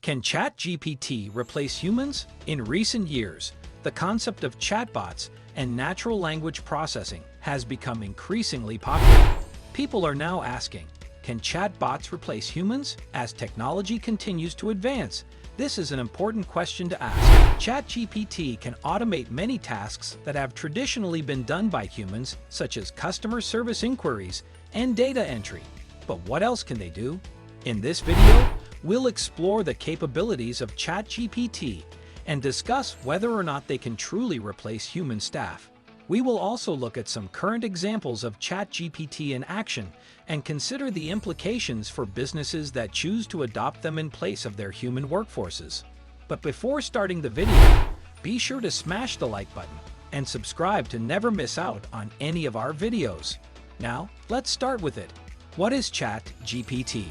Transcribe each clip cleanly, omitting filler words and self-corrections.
Can ChatGPT replace humans? In recent years, the concept of chatbots and natural language processing has become increasingly popular. People are now asking, can chatbots replace humans? As technology continues to advance, this is an important question to ask. ChatGPT can automate many tasks that have traditionally been done by humans, such as customer service inquiries and data entry. But what else can they do? In this video, we'll explore the capabilities of ChatGPT and discuss whether or not they can truly replace human staff. We will also look at some current examples of ChatGPT in action and consider the implications for businesses that choose to adopt them in place of their human workforces. But before starting the video, be sure to smash the like button and subscribe to never miss out on any of our videos. Now, let's start with it. What is ChatGPT?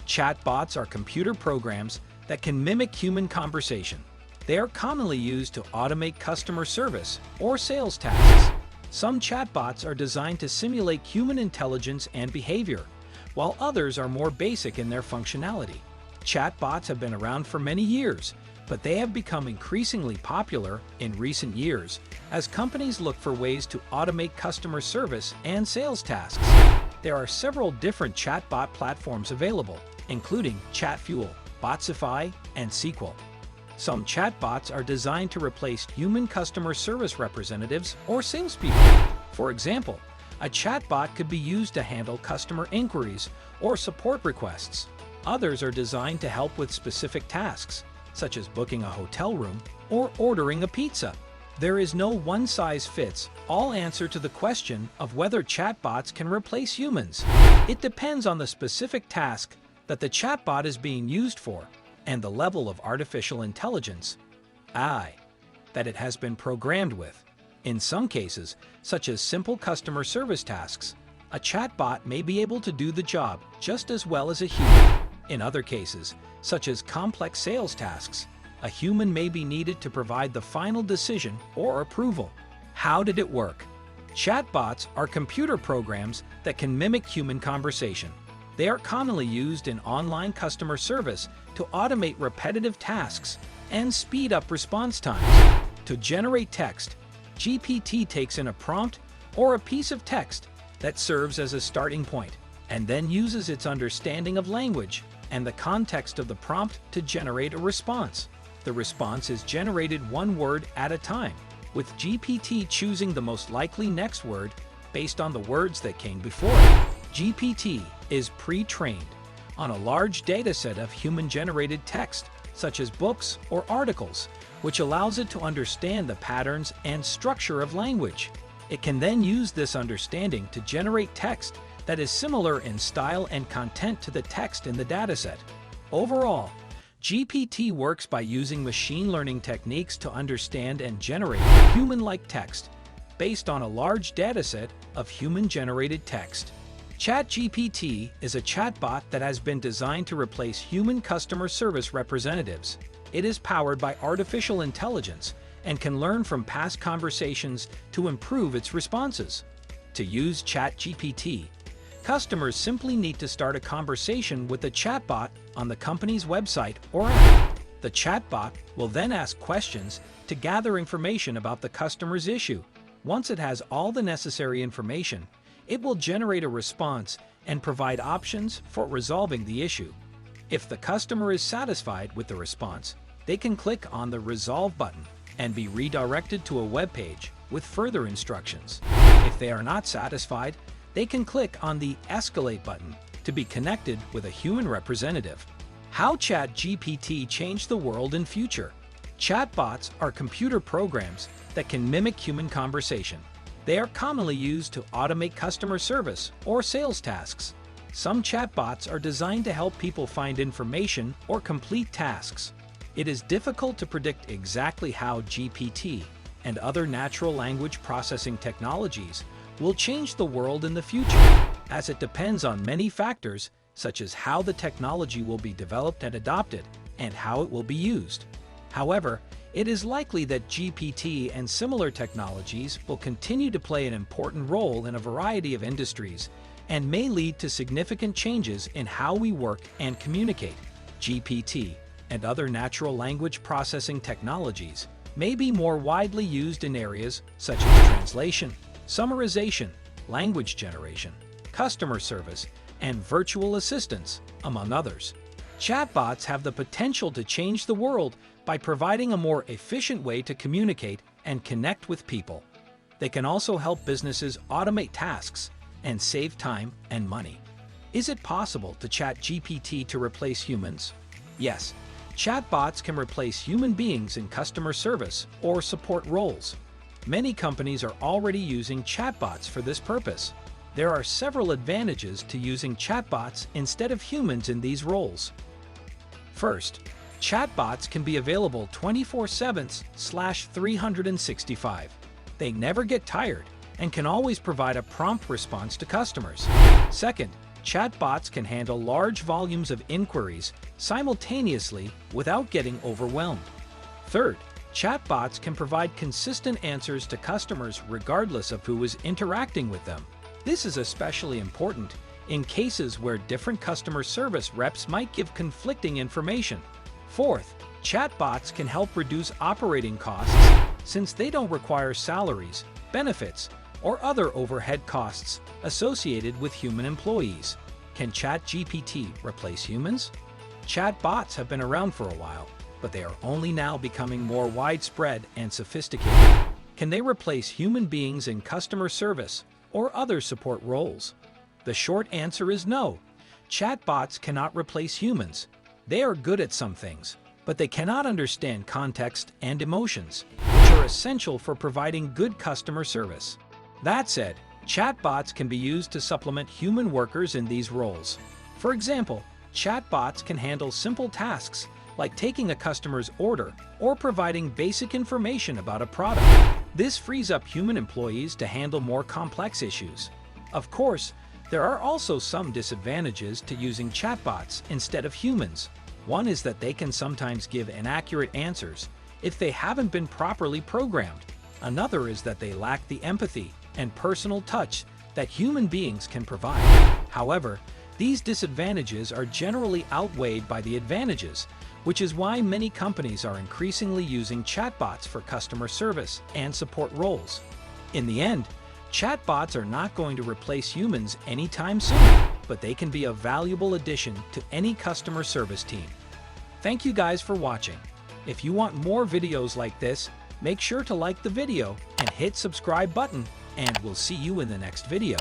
Chatbots are computer programs that can mimic human conversation. They are commonly used to automate customer service or sales tasks. Some chatbots are designed to simulate human intelligence and behavior, while others are more basic in their functionality. Chatbots have been around for many years, but they have become increasingly popular in recent years as companies look for ways to automate customer service and sales tasks. There are several different chatbot platforms available, including ChatFuel, Botsify, and sequential. Some chatbots are designed to replace human customer service representatives or salespeople. For example, a chatbot could be used to handle customer inquiries or support requests. Others are designed to help with specific tasks, such as booking a hotel room or ordering a pizza. There is no one-size-fits-all answer to the question of whether chatbots can replace humans. It depends on the specific task that the chatbot is being used for and the level of artificial intelligence (AI) that it has been programmed with. In some cases, such as simple customer service tasks, a chatbot may be able to do the job just as well as a human. In other cases, such as complex sales tasks, a human may be needed to provide the final decision or approval. How did it work? Chatbots are computer programs that can mimic human conversation. They are commonly used in online customer service to automate repetitive tasks and speed up response times. To generate text, GPT takes in a prompt or a piece of text that serves as a starting point, and then uses its understanding of language and the context of the prompt to generate a response. The response is generated one word at a time, with GPT choosing the most likely next word based on the words that came before it. GPT is pre-trained on a large dataset of human-generated text, such as books or articles, which allows it to understand the patterns and structure of language. It can then use this understanding to generate text that is similar in style and content to the text in the dataset. Overall, GPT works by using machine learning techniques to understand and generate human-like text based on a large dataset of human-generated text. ChatGPT is a chatbot that has been designed to replace human customer service representatives. It is powered by artificial intelligence and can learn from past conversations to improve its responses. To use ChatGPT, customers simply need to start a conversation with the chatbot on the company's website or app. The chatbot will then ask questions to gather information about the customer's issue. Once it has all the necessary information, it will generate a response and provide options for resolving the issue. If the customer is satisfied with the response, they can click on the Resolve button and be redirected to a web page with further instructions. If they are not satisfied, they can click on the Escalate button to be connected with a human representative. How ChatGPT changed the world in future? Chatbots are computer programs that can mimic human conversation. They are commonly used to automate customer service or sales tasks. Some chatbots are designed to help people find information or complete tasks. It is difficult to predict exactly how GPT and other natural language processing technologies will change the world in the future, as it depends on many factors such as how the technology will be developed and adopted and how it will be used. However, it is likely that GPT and similar technologies will continue to play an important role in a variety of industries and may lead to significant changes in how we work and communicate. GPT and other natural language processing technologies may be more widely used in areas such as translation, summarization, language generation, customer service, and virtual assistants, among others. Chatbots have the potential to change the world by providing a more efficient way to communicate and connect with people. They can also help businesses automate tasks and save time and money. Is it possible to ChatGPT to replace humans? Yes, chatbots can replace human beings in customer service or support roles. Many companies are already using chatbots for this purpose. There are several advantages to using chatbots instead of humans in these roles. First, chatbots can be available 24/7/365. They never get tired and can always provide a prompt response to customers. Second, chatbots can handle large volumes of inquiries simultaneously without getting overwhelmed. Third, chatbots can provide consistent answers to customers regardless of who is interacting with them. This is especially important in cases where different customer service reps might give conflicting information. Fourth, chatbots can help reduce operating costs since they don't require salaries, benefits, or other overhead costs associated with human employees. Can ChatGPT replace humans? Chatbots have been around for a while, but they are only now becoming more widespread and sophisticated. Can they replace human beings in customer service or other support roles? The short answer is no. Chatbots cannot replace humans. They are good at some things, but they cannot understand context and emotions, which are essential for providing good customer service. That said, chatbots can be used to supplement human workers in these roles. For example, chatbots can handle simple tasks like taking a customer's order or providing basic information about a product. This frees up human employees to handle more complex issues. Of course, there are also some disadvantages to using chatbots instead of humans. One is that they can sometimes give inaccurate answers if they haven't been properly programmed. Another is that they lack the empathy and personal touch that human beings can provide. However, these disadvantages are generally outweighed by the advantages, which is why many companies are increasingly using chatbots for customer service and support roles. In the end, chatbots are not going to replace humans anytime soon, but they can be a valuable addition to any customer service team. Thank you guys for watching. If you want more videos like this, make sure to like the video and hit subscribe button, and we'll see you in the next video.